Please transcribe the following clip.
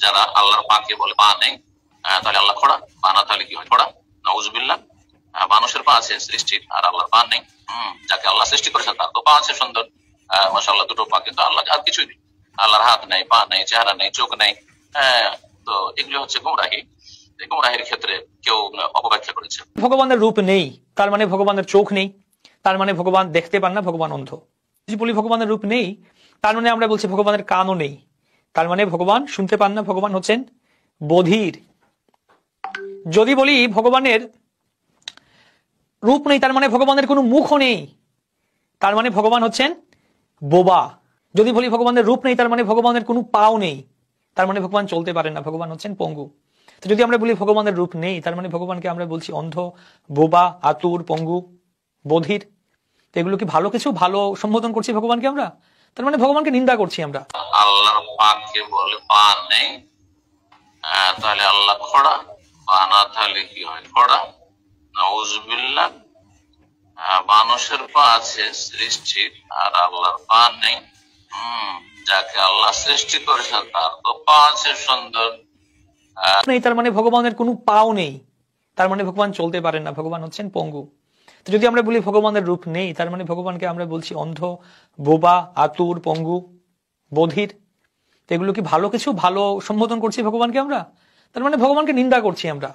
যারা আল্লাহর পাকে বলে পা নেই, তাহলে আল্লাহ খোড়া, পা না তাহলে কি হয়? খোড়া। নাউজুবিল্লাহ। মানুষের পা আছে সৃষ্টির, আর আল্লাহর পা নেই। যাকে আল্লাহ সৃষ্টি করেছেন তার তো পা আছে সুন্দর, মাশাআল্লাহ, দুটো পা, কিন্তু আল্লাহ আর কিছুই নেই। আল্লাহর হাত নেই, পা নেই, চেহারা নেই, চোখ নেই। তো এগুলো হচ্ছে গুমরাহি। গুমরাহির ক্ষেত্রে কেউ অপব্যাখ্যা করেছে। ভগবানের রূপ নেই তার মানে ভগবানের চোখ নেই, তার মানে ভগবান দেখতে পান না, ভগবান অন্ধ। যদি বলি ভগবানের রূপ নেই তার মানে আমরা বলছি ভগবানের কানও নেই, তার মানে ভগবান শুনতে পান না, ভগবান হচ্ছেন বধির। যদি বলি ভগবানের রূপ নেই তার মানে ভগবানের কোনো মুখও নেই, তার মানে ভগবান হচ্ছেন বোবা। যদি বলি ভগবানের রূপ নেই তার মানে ভগবানের কোনো পাও নেই, তার মানে ভগবান চলতে পারেন না, ভগবান হচ্ছেন পঙ্গু। তো যদি আমরা বলি ভগবানের রূপ নেই তার মানে ভগবানকে আমরা বলছি অন্ধ, বোবা, আতুর, পঙ্গু, বধির। তো এগুলো কি ভালো কিছু? ভালো সম্বোধন করছি ভগবানকে আমরা, তার মানে ভগবানকে নিন্দা করছি আমরা। আল্লাহর পাককে বলে পা নেই, তাহলে আল্লাহ খোড়া, পা না তাহলে কি হয়? খোড়া। নাউজুবিল্লাহ। মানুষের পা আছে সৃষ্টির, আর আল্লাহর পা নেই। যাকে আল্লাহ সৃষ্টি করেছেন তার তো পা আছে সুন্দর। নেই তার মানে ভগবানের কোনো পাও নেই, তার মানে ভগবান চলতে পারেন না, ভগবান হচ্ছেন পঙ্গু। তো যদি আমরা বলি ভগবানের রূপ নেই তার মানে ভগবানকে আমরা বলছি অন্ধ, বোবা, আতুর, পঙ্গু, বধির। তো এগুলো কি ভালো কিছু? ভালো সম্বোধন করছি ভগবানকে আমরা, তার মানে ভগবানকে নিন্দা করছি আমরা।